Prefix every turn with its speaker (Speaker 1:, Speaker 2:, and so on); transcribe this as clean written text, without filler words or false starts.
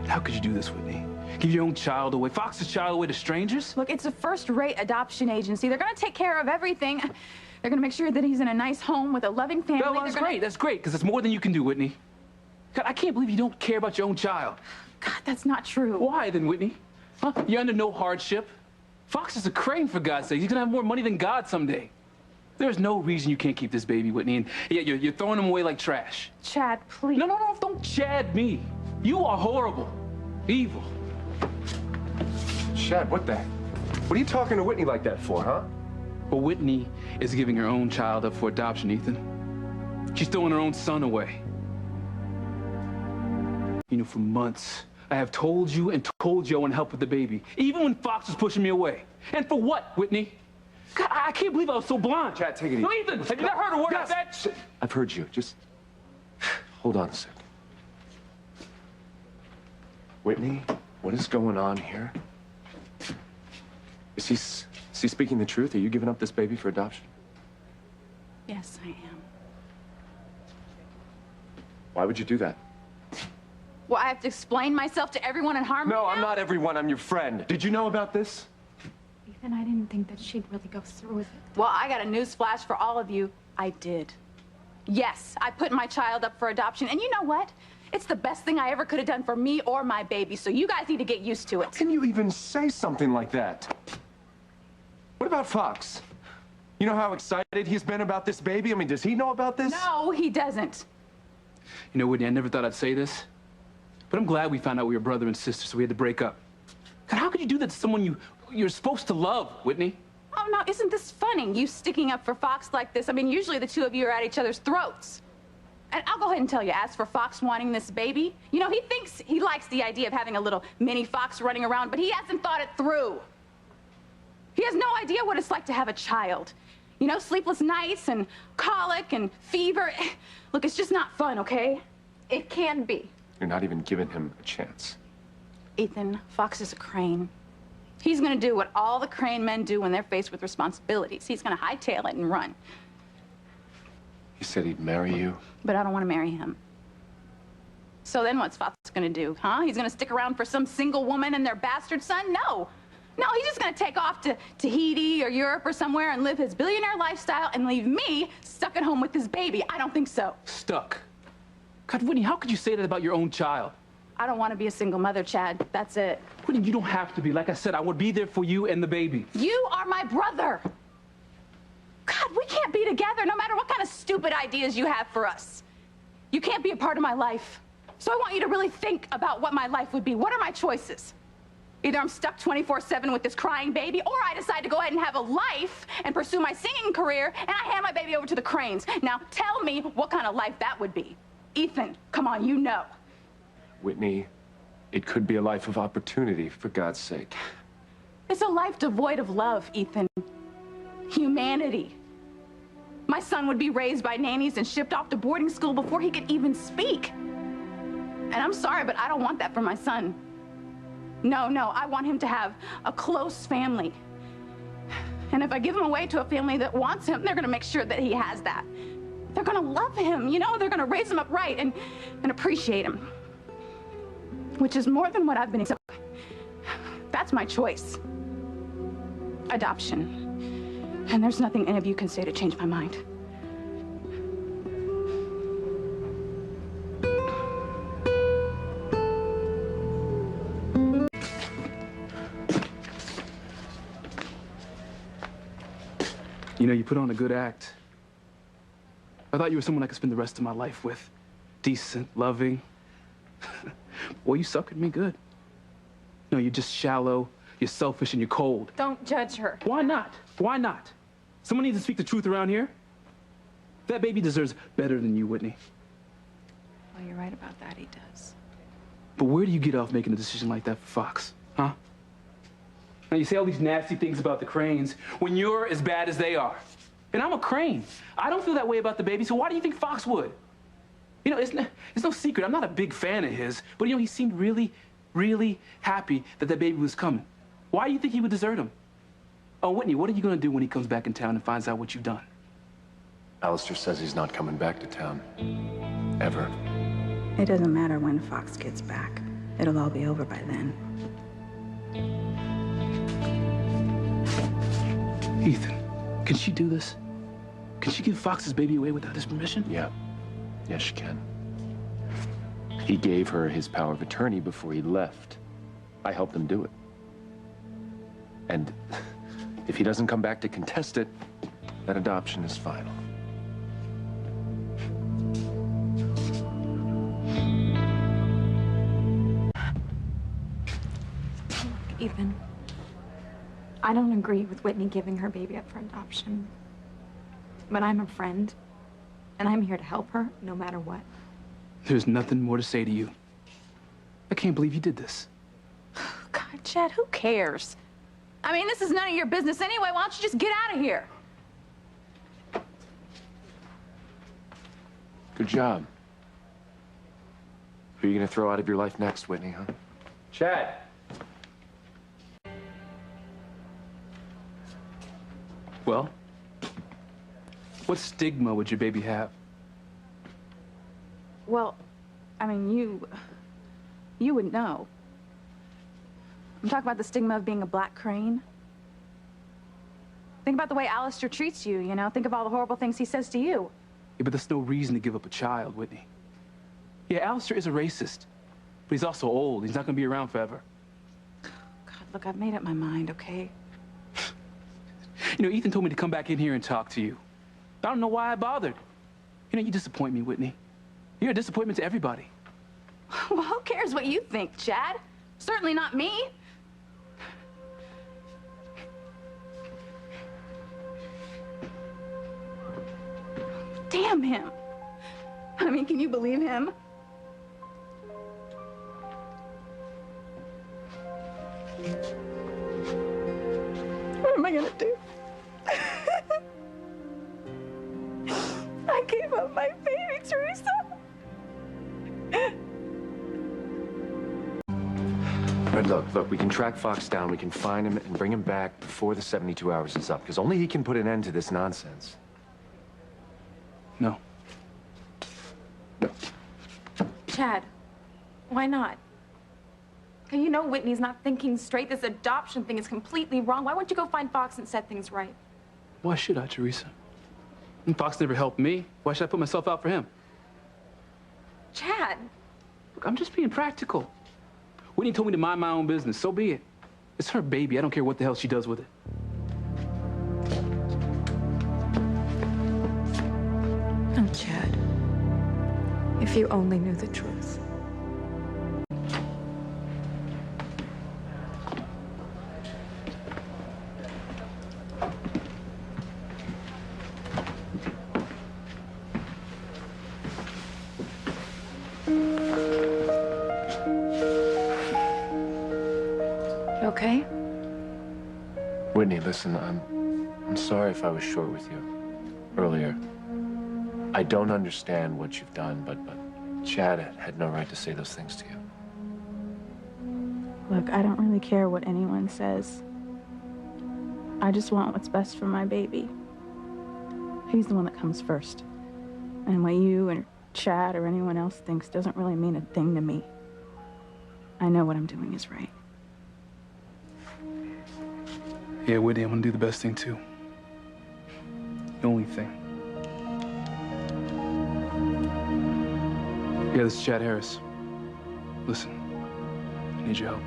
Speaker 1: How could you do this, Whitney? Give your own child away, Fox's child away to strangers?
Speaker 2: Look, it's a first-rate adoption agency. They're gonna take care of everything. They're gonna make sure that he's in a nice home with a loving family.
Speaker 1: Well, that's great. That's great, because it's more than you can do, Whitney. God, I can't believe you don't care about your own child.
Speaker 2: God, that's not true.
Speaker 1: Why then, Whitney? Huh? You're under no hardship. Fox is a crane, for God's sake. He's gonna have more money than God someday. There's no reason you can't keep this baby, Whitney, and yet you're throwing him away like trash.
Speaker 2: Chad, please.
Speaker 1: No, don't Chad me. You are horrible. Evil.
Speaker 3: Chad, what the? What are you talking to Whitney like that for, huh?
Speaker 1: Well, Whitney is giving her own child up for adoption, Ethan. She's throwing her own son away. You know, for months, I have told you and told you I want to help with the baby, even when Fox was pushing me away. And for what, Whitney? God, I can't believe I was so blind.
Speaker 3: Chad, take it easy.
Speaker 1: No, Ethan, have you never heard a word like that?
Speaker 3: I've heard you. Just hold on a sec. Whitney, what is going on here? Is he speaking the truth? Are you giving up this baby for adoption?
Speaker 2: Yes, I am.
Speaker 3: Why would you do that?
Speaker 2: Well, I have to explain myself to everyone in Harmony.
Speaker 3: No,
Speaker 2: now?
Speaker 3: I'm not everyone. I'm your friend. Did you know about this?
Speaker 2: Ethan, I didn't think that she'd really go through with it. Well, I got a news flash for all of you. I did. Yes, I put my child up for adoption, and you know what? It's the best thing I ever could have done for me or my baby, so you guys need to get used to it.
Speaker 3: How can you even say something like that? What about Fox? You know how excited he's been about this baby? I mean, does he know about this?
Speaker 2: No, he doesn't.
Speaker 1: You know, Whitney, I never thought I'd say this, but I'm glad we found out we were brother and sister, so we had to break up. God, how could you do that to someone you're supposed to love, Whitney?
Speaker 2: Oh, no, isn't this funny, you sticking up for Fox like this? I mean, usually the two of you are at each other's throats. And I'll go ahead and tell you, as for Fox wanting this baby, you know, he likes the idea of having a little mini Fox running around, but he hasn't thought it through. He has no idea what it's like to have a child. You know, sleepless nights and colic and fever. Look, it's just not fun, okay? It can be.
Speaker 3: You're not even giving him a chance.
Speaker 2: Ethan, Fox is a crane. He's gonna do what all the crane men do when they're faced with responsibilities. He's gonna hightail it and run.
Speaker 3: He said he'd marry you.
Speaker 2: But I don't want to marry him. So then what's Fox gonna do, huh? He's gonna stick around for some single woman and their bastard son? No. No, he's just gonna take off to Tahiti or Europe or somewhere and live his billionaire lifestyle and leave me stuck at home with this baby. I don't think so.
Speaker 1: Stuck? God, Whitney, how could you say that about your own child?
Speaker 2: I don't want to be a single mother, Chad. That's it.
Speaker 1: Whitney, you don't have to be. Like I said, I would be there for you and the baby.
Speaker 2: You are my brother. God, we can't be together no matter what kind of stupid ideas you have for us. You can't be a part of my life. So I want you to really think about what my life would be. What are my choices? Either I'm stuck 24/7 with this crying baby, or I decide to go ahead and have a life and pursue my singing career, and I hand my baby over to the Cranes. Now, tell me what kind of life that would be. Ethan, come on, you know.
Speaker 3: Whitney, it could be a life of opportunity, for God's sake.
Speaker 2: It's a life devoid of love, Ethan. Humanity. My son would be raised by nannies and shipped off to boarding school before he could even speak. And I'm sorry, but I don't want that for my son. No, I want him to have a close family. And if I give him away to a family that wants him, they're gonna make sure that he has that. They're gonna love him, you know? They're gonna raise him up right and appreciate him. Which is more than what I've been accepting. That's my choice. Adoption. And there's nothing any of you can say to change my mind.
Speaker 1: You know, you put on a good act. I thought you were someone I could spend the rest of my life with. Decent, loving. Boy, you suckered me good. No, you're just shallow, you're selfish, and you're cold.
Speaker 2: Don't judge her.
Speaker 1: Why not? Why not? Someone needs to speak the truth around here. That baby deserves better than you, Whitney.
Speaker 2: Well, you're right about that, he does.
Speaker 1: But where do you get off making a decision like that for Fox, huh? Now, you say all these nasty things about the Cranes when you're as bad as they are. And I'm a Crane. I don't feel that way about the baby, so why do you think Fox would? You know, it's no secret. I'm not a big fan of his, but, you know, he seemed really, really happy that baby was coming. Why do you think he would desert him? Oh, Whitney, what are you going to do when he comes back in town and finds out what you've done?
Speaker 3: Alistair says he's not coming back to town. Ever.
Speaker 2: It doesn't matter when Fox gets back. It'll all be over by then.
Speaker 1: Ethan, can she do this? Can she give Fox's baby away without his permission?
Speaker 3: Yeah. Yes, she can. He gave her his power of attorney before he left. I helped him do it. And if he doesn't come back to contest it, that adoption is final.
Speaker 4: Ethan, I don't agree with Whitney giving her baby up for adoption. But I'm a friend, and I'm here to help her no matter what.
Speaker 1: There's nothing more to say to you. I can't believe you did this.
Speaker 2: God, Chad, who cares? I mean, this is none of your business anyway. Why don't you just get out of here?
Speaker 3: Good job. Who are you gonna throw out of your life next, Whitney, huh?
Speaker 1: Chad. Well, what stigma would your baby have?
Speaker 2: Well, I mean, you would know. I'm talking about the stigma of being a black crane. Think about the way Alistair treats you, you know? Think of all the horrible things he says to you.
Speaker 1: Yeah, but there's no reason to give up a child, Whitney. Yeah, Alistair is a racist, but he's also old. He's not gonna be around forever.
Speaker 2: God, look, I've made up my mind, okay?
Speaker 1: You know, Ethan told me to come back in here and talk to you. I don't know why I bothered. You know, you disappoint me, Whitney. You're a disappointment to everybody.
Speaker 2: Well, who cares what you think, Chad? Certainly not me. Damn him. I mean, can you believe him? What am I gonna do? I gave up my baby, Teresa.
Speaker 3: All right, look, we can track Fox down, we can find him and bring him back before the 72 hours is up, because only he can put an end to this nonsense.
Speaker 1: No.
Speaker 4: Chad, why not? Okay, you know Whitney's not thinking straight. This adoption thing is completely wrong. Why won't you go find Fox and set things right?
Speaker 1: Why should I, Teresa? And Fox never helped me. Why should I put myself out for him?
Speaker 4: Chad!
Speaker 1: Look, I'm just being practical. Whitney told me to mind my own business. So be it. It's her baby. I don't care what the hell she does with it.
Speaker 4: Oh, Chad. If you only knew the truth. You okay?
Speaker 3: Whitney, listen, I'm sorry if I was short with you earlier. I don't understand what you've done, but Chad had no right to say those things to you.
Speaker 2: Look, I don't really care what anyone says. I just want what's best for my baby. He's the one that comes first. And what you and Chad or anyone else thinks doesn't really mean a thing to me. I know what I'm doing is right.
Speaker 1: Yeah, Whitney, I'm gonna do the best thing, too. The only thing. Yeah, this is Chad Harris. Listen, I need your help.